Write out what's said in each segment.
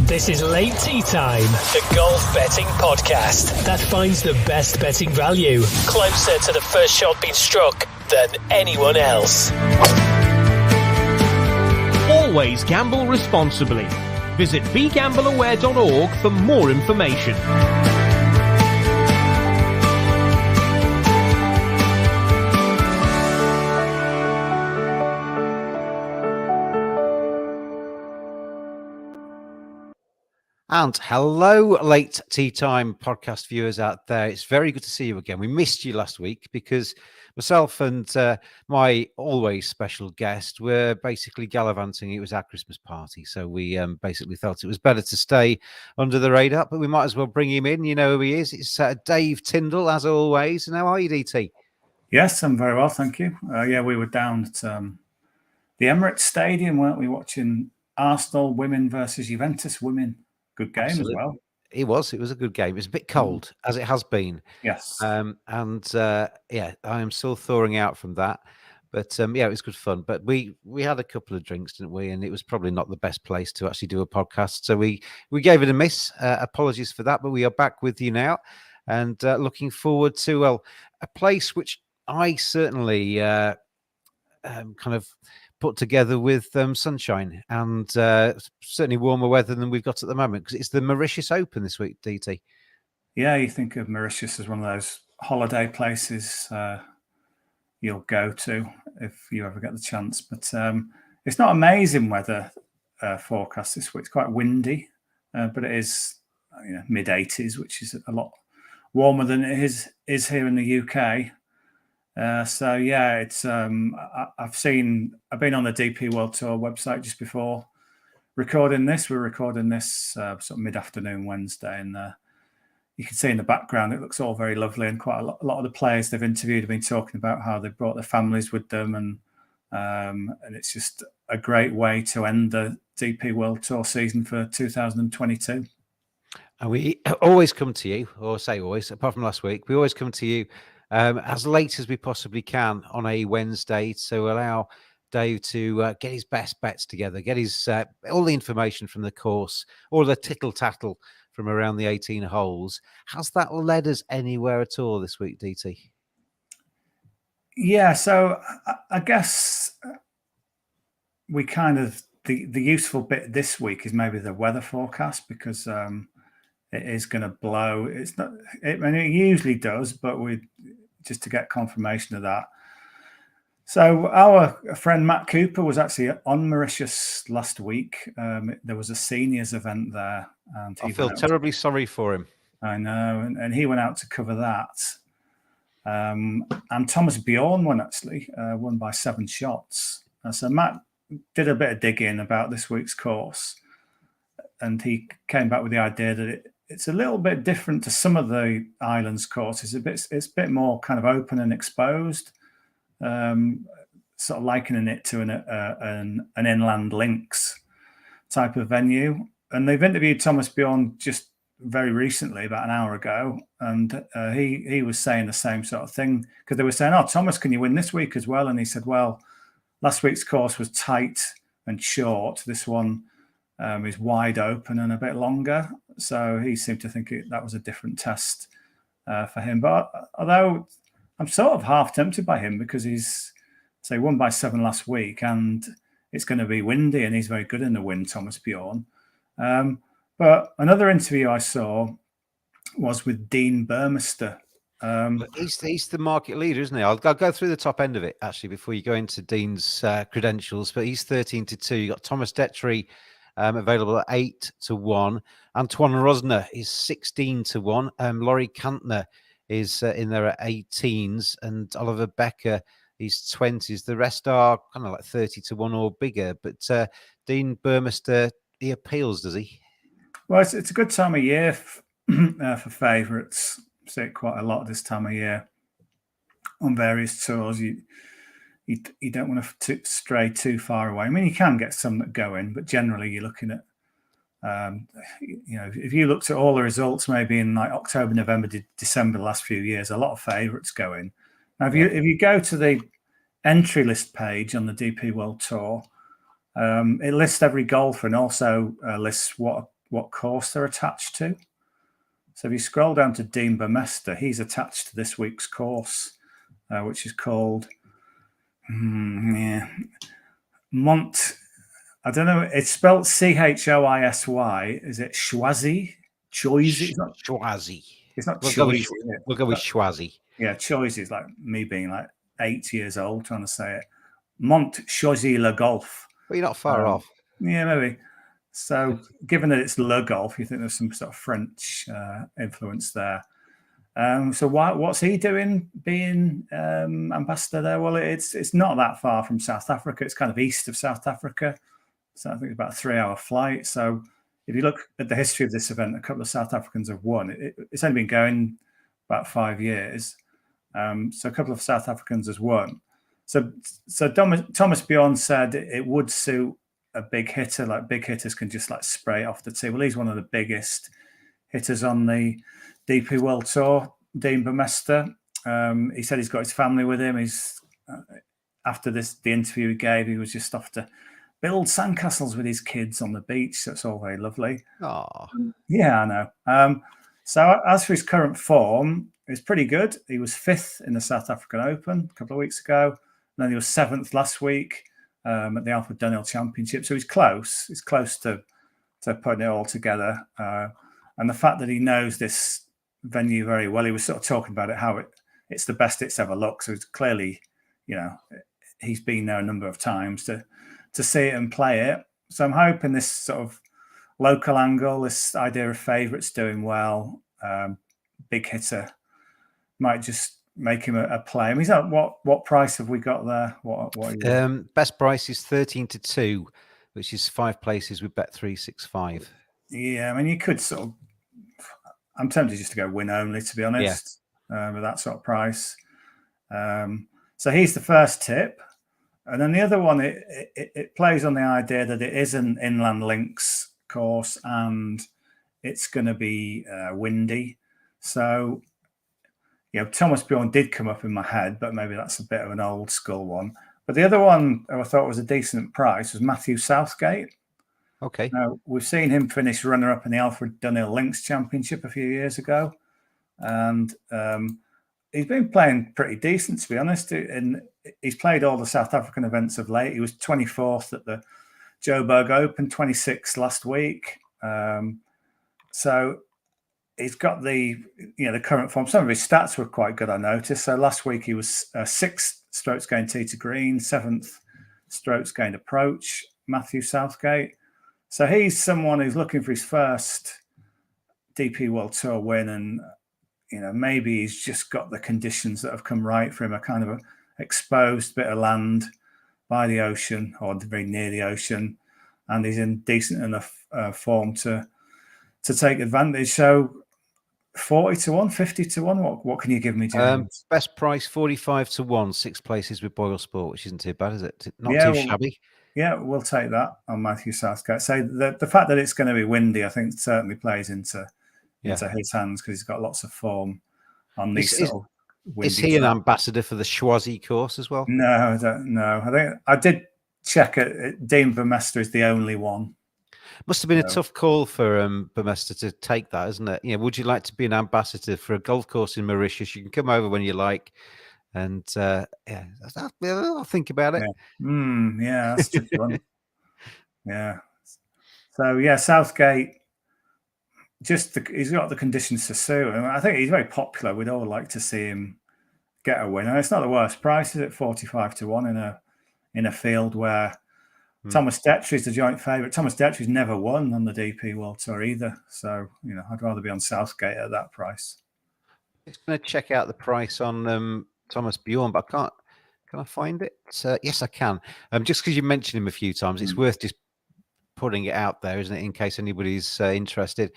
This is Late Tea Time, the golf betting podcast that finds the best betting value closer to the first shot being struck than anyone else. Always gamble responsibly. Visit begambleaware.org for more information. And hello, Late Tea Time podcast viewers out there. It's very good to see you again. We missed you last week because myself and my always special guest were basically gallivanting. It was our Christmas party. So we basically felt it was better to stay under the radar, but we might as well bring him in. You know who he is. It's Dave Tindall, as always. And how are you, DT? Yes, I'm very well, thank you. We were down at the Emirates Stadium, weren't we, watching Arsenal women versus Juventus women. Good game. Absolutely. As well. It was a good game. It was a bit cold, as it has been. Yes. I am still thawing out from that. But it was good fun. But we had a couple of drinks, didn't we? And it was probably not the best place to actually do a podcast. So we gave it a miss. Apologies for that. But we are back with you now, and looking forward to a place which I certainly kind of put together with sunshine and certainly warmer weather than we've got at the moment, because it's the Mauritius Open this week, DT. Yeah, you think of Mauritius as one of those holiday places you'll go to if you ever get the chance. But it's not amazing weather forecast this week. It's quite windy, but it is mid-80s, which is a lot warmer than it is here in the UK. It's I've been on the DP World Tour website just before recording this. We're recording this sort of mid-afternoon Wednesday, and you can see in the background it looks all very lovely, and quite a lot of the players they've interviewed have been talking about how they've brought their families with them, and it's just a great way to end the DP World Tour season for 2022. And we always come to you, or say always, apart from last week, we always come to you as late as we possibly can on a Wednesday to allow Dave to get his best bets together, get his all the information from the course, all the tittle-tattle from around the 18 holes. Has that led us anywhere at all this week, DT? Yeah, so I guess we kind of, the useful bit this week is maybe the weather forecast, because it is going to blow. It's not. It usually does, but just to get confirmation of that. So our friend Matt Cooper was actually on Mauritius last week. There was a seniors event there, and I feel terribly sorry for him. I know, and he went out to cover that. And Thomas Bjorn won by 7 shots. So Matt did a bit of digging about this week's course, and he came back with the idea that it's a little bit different to some of the islands courses. It's a bit more kind of open and exposed, sort of likening it to an inland links type of venue. And they've interviewed Thomas Bjorn just very recently, about an hour ago, and he was saying the same sort of thing, because they were saying, "Oh, Thomas, can you win this week as well?" And he said, "Well, last week's course was tight and short. This one is wide open and a bit longer." So he seemed to think that was a different test for him. But although I'm sort of half tempted by him, because he's won by 7 last week, and it's going to be windy, and he's very good in the wind, Thomas Bjorn. But another interview I saw was with Dean Burmester. He's the market leader, isn't he? I'll go through the top end of it actually before you go into Dean's credentials. But he's 13-2. You got Thomas Detry available at 8-1. Antoine Rosner is 16-1. Laurie Kantner is in there at 18s, and Oliver Becker is 20s. The rest are kind of like 30-1 or bigger. But Dean Burmester, he appeals, does he? Well, it's a good time of year for favourites. See it quite a lot this time of year on various tours. You don't want to stray too far away. I mean, you can get some that go in, but generally you're looking at, if you looked at all the results, maybe in like October, November, December, the last few years, a lot of favourites go in. Now, if you go to the entry list page on the DP World Tour, it lists every golfer, and also lists what what course they're attached to. So if you scroll down to Dean Burmester, he's attached to this week's course, which is called Mont. I don't know. It's spelled Choisy. Is it Schwazi? Choisy? Schwazi. It's not We'll Choisy. We'll go with Schwazi. Yeah, Choisy is like me being like 8 years old trying to say it. Mont Choisy Le Golf. But you're not far off. Yeah, maybe. So, given that it's Le Golf, you think there's some sort of French influence there. So, what's he doing being ambassador there? Well, it's not that far from South Africa. It's kind of east of South Africa. So, I think it's about a 3-hour flight. So, if you look at the history of this event, a couple of South Africans have won. It's only been going about 5 years. So, a couple of South Africans has won. So Thomas Bjorn said it would suit a big hitter. Like big hitters can just like spray off the tee. Well, he's one of the biggest hitters on the DP World Tour, Dean Burmester. He said he's got his family with him. He's after the interview he gave, he was just off to build sandcastles with his kids on the beach. So it's all very lovely. Oh, yeah, I know. So as for his current form, it's pretty good. He was 5th in the South African Open a couple of weeks ago. And then he was 7th last week at the Alfred Dunhill Championship. So he's close. He's close to putting it all together. And the fact that he knows this venue very well, he was sort of talking about it, how it's the best it's ever looked. So it's clearly, he's been there a number of times to see it and play it. So I'm hoping this sort of local angle, this idea of favourites doing well, big hitter, might just make him a play. I mean, what price have we got there? What best price is 13-2, which is 5 places with Bet365. Yeah, I mean, you could sort of. I'm tempted just to go win only, to be honest, with that sort of price. So he's the first tip, and then the other one it plays on the idea that it is an inland links course and it's going to be windy. So. Thomas Bjorn did come up in my head, but maybe that's a bit of an old school one. But the other one I thought was a decent price was Matthew Southgate. Okay. Now, we've seen him finish runner-up in the Alfred Dunhill Links Championship a few years ago. And he's been playing pretty decent, to be honest. And he's played all the South African events of late. He was 24th at the Joburg Open, 26th last week. So he's got the current form. Some of his stats were quite good, I noticed. So last week he was 6th strokes gained tee to green, 7th strokes gained approach, Matthew Southgate. So he's someone who's looking for his first DP World Tour win, and maybe he's just got the conditions that have come right for him, a kind of an exposed bit of land by the ocean or very near the ocean, and he's in decent enough form to take advantage. So 40-1, 50-1. What can you give me, James? Best price 45-1, 6 places with Boyle Sport, which isn't too bad, is it? Not too shabby. Yeah, we'll take that on Matthew Southgate. So the fact that it's going to be windy, I think, certainly plays into his hands because he's got lots of form on these sort of windy. Is he an ambassador for the Schwazi course as well? No, I don't know. I think I did check it. Dean Burmester is the only one. Must have been a tough call for Burmester to take that, isn't it? Would you like to be an ambassador for a golf course in Mauritius? You can come over when you like, and I'll think about it. Yeah, that's a tricky one. Yeah. So Southgate, he's got the conditions to suit him. I think he's very popular. We'd all like to see him get a win, and it's not the worst price, is it? 45-1 in a field where. Thomas Detry is the joint favourite. Thomas Detry's never won on the DP World Tour either. So, I'd rather be on Southgate at that price. Just going to check out the price on Thomas Bjorn, but I can't. Can I find it? Yes, I can. Just because you mentioned him a few times, it's worth just putting it out there, isn't it, in case anybody's interested.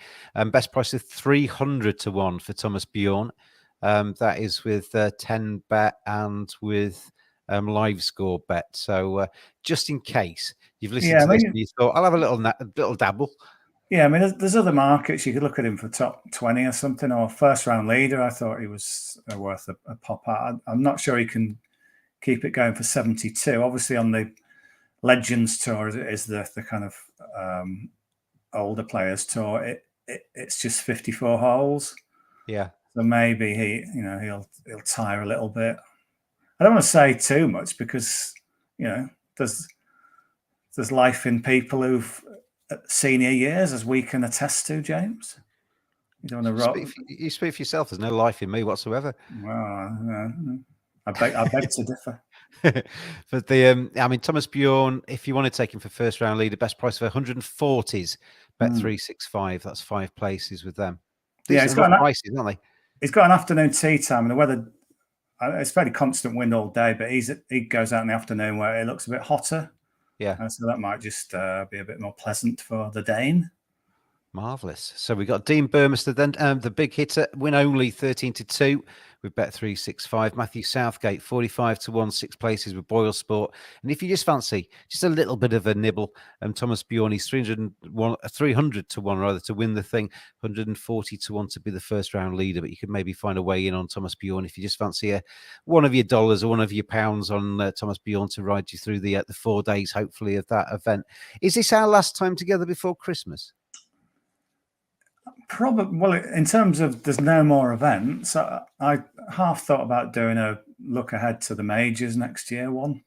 Best price is 300-1 for Thomas Bjorn. That is with 10 bet and with live score bet. So just in case you've listened to this and you thought, I'll have a little dabble. Yeah, I mean, there's other markets. You could look at him for top 20 or something, or first round leader. I thought he was worth a pop out. I'm not sure he can keep it going for 72. Obviously, on the Legends Tour is the kind of older players tour, it's just 54 holes. Yeah. So maybe he'll tire a little bit. I don't want to say too much because there's life in people who've senior years, as we can attest to, James. You don't want to you speak for yourself. There's no life in me whatsoever. Well, I beg to differ. But Thomas Bjorn, if you want to take him for first round leader, best price of 140s, bet 365. That's 5 places with them. Decent prices, aren't they? He's got an afternoon tee time, and the weather, it's fairly constant wind all day, but he goes out in the afternoon where it looks a bit hotter. Yeah. So that might just be a bit more pleasant for the Dane. Marvellous. So we got Dean Burmester then, the big hitter, win only 13-2 with bet 365. Matthew Southgate 45-1, 6 places with Boyle Sport. And if you just fancy just a little bit of a nibble, Thomas Bjorn, he's 300-1 rather to win the thing, 140-1 to be the first round leader. But you could maybe find a way in on Thomas Bjorn if you just fancy one of your dollars or one of your pounds on Thomas Bjorn to ride you through the 4 days, hopefully, of that event. Is this our last time together before Christmas? Probably. Well, in terms of there's no more events, I half thought about doing a look ahead to the majors next year one.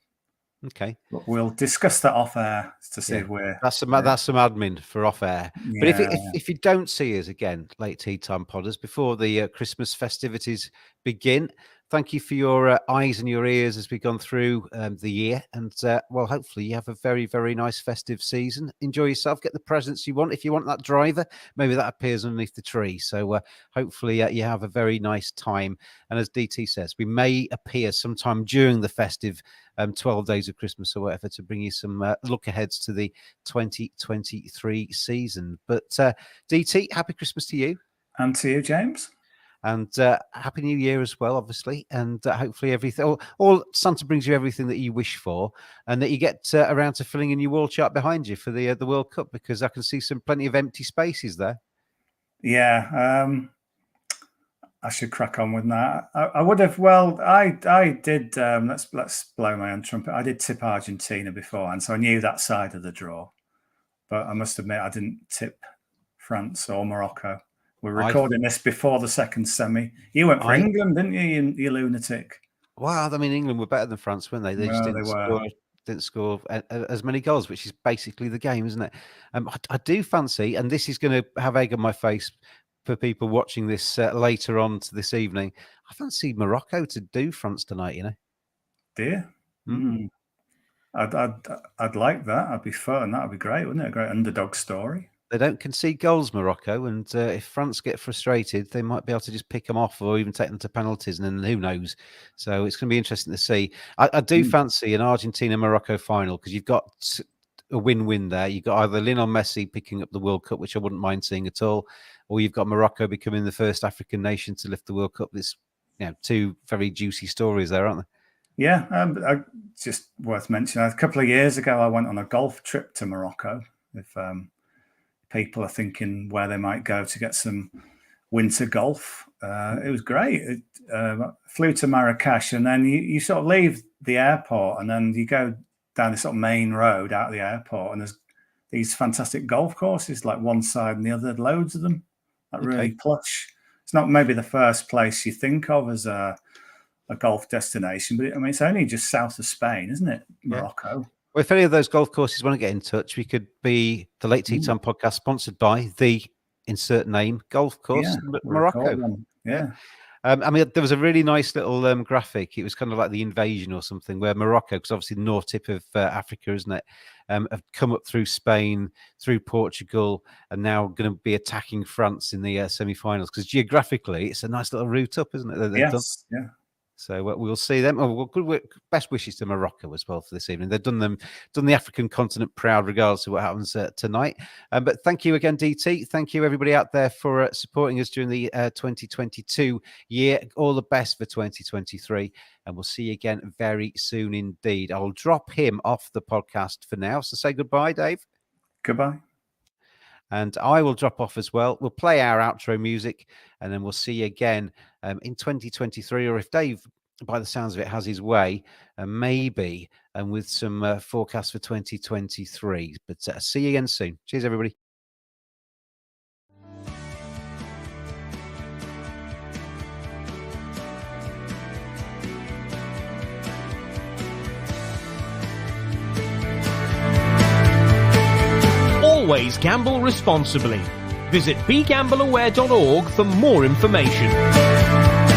Okay, but we'll discuss that off air to see if we're. That's some admin for off air. But if you don't see us again, late tea time podders, before the Christmas festivities begin, thank you for your eyes and your ears as we've gone through the year. And, well, hopefully you have a very, very nice festive season. Enjoy yourself. Get the presents you want. If you want that driver, maybe that appears underneath the tree. So hopefully you have a very nice time. And as DT says, we may appear sometime during the festive 12 days of Christmas or whatever to bring you some look aheads to the 2023 season. But DT, happy Christmas to you. And to you, James. And Happy New Year as well, obviously. And hopefully everything, all Santa brings you everything that you wish for, and that you get around to filling in your wall chart behind you for the World Cup, because I can see plenty of empty spaces there. Yeah, I should crack on with that. I would have. Well, I did. Let's blow my own trumpet. I did tip Argentina before, and so I knew that side of the draw. But I must admit, I didn't tip France or Morocco. We're recording this before the second semi. You went for England, didn't you, you lunatic? Well, I mean, England were better than France, weren't they? They just didn't score as many goals, which is basically the game, isn't it? I do fancy, and this is going to have egg on my face for people watching this later on this evening, I fancy Morocco to do France tonight, you know. Do you? Mm. I'd like that. That'd be fun. That'd be great, wouldn't it? A great underdog story. They don't concede goals, Morocco, and if France get frustrated, they might be able to just pick them off or even take them to penalties, and then who knows? So it's going to be interesting to see. I do fancy an Argentina-Morocco final, because you've got a win-win there. You've got either Lionel Messi picking up the World Cup, which I wouldn't mind seeing at all, or you've got Morocco becoming the first African nation to lift the World Cup. There's two very juicy stories there, aren't there? Yeah, just worth mentioning. A couple of years ago, I went on a golf trip to Morocco. If people are thinking where they might go to get some winter golf, it was great. Flew to Marrakesh, and then you sort of leave the airport, and then you go down this sort of main road out of the airport, and there's these fantastic golf courses, like one side and the other, loads of them, really plush. It's not maybe the first place you think of as a golf destination, but it's only just south of Spain, isn't it? Morocco. Yeah. Well, if any of those golf courses want to get in touch, we could be the Late Tea Time podcast, sponsored by the insert name golf course, Morocco. Yeah. There was a really nice little graphic. It was kind of like the invasion or something, where Morocco, because obviously the north tip of Africa, isn't it, have come up through Spain, through Portugal, and now going to be attacking France in the semi-finals, because geographically it's a nice little route up, isn't it? Yes, yeah. So we'll see them. Best wishes to Morocco as well for this evening. They've done the African continent proud, regardless of what happens tonight. But thank you again, DT. Thank you, everybody out there, for supporting us during the 2022 year. All the best for 2023. And we'll see you again very soon indeed. I'll drop him off the podcast for now. So say goodbye, Dave. Goodbye. And I will drop off as well. We'll play our outro music, and then we'll see you again in 2023. Or if Dave, by the sounds of it, has his way, maybe with some forecasts for 2023. But see you again soon. Cheers, everybody. always gamble responsibly. Visit begambleaware.org for more information.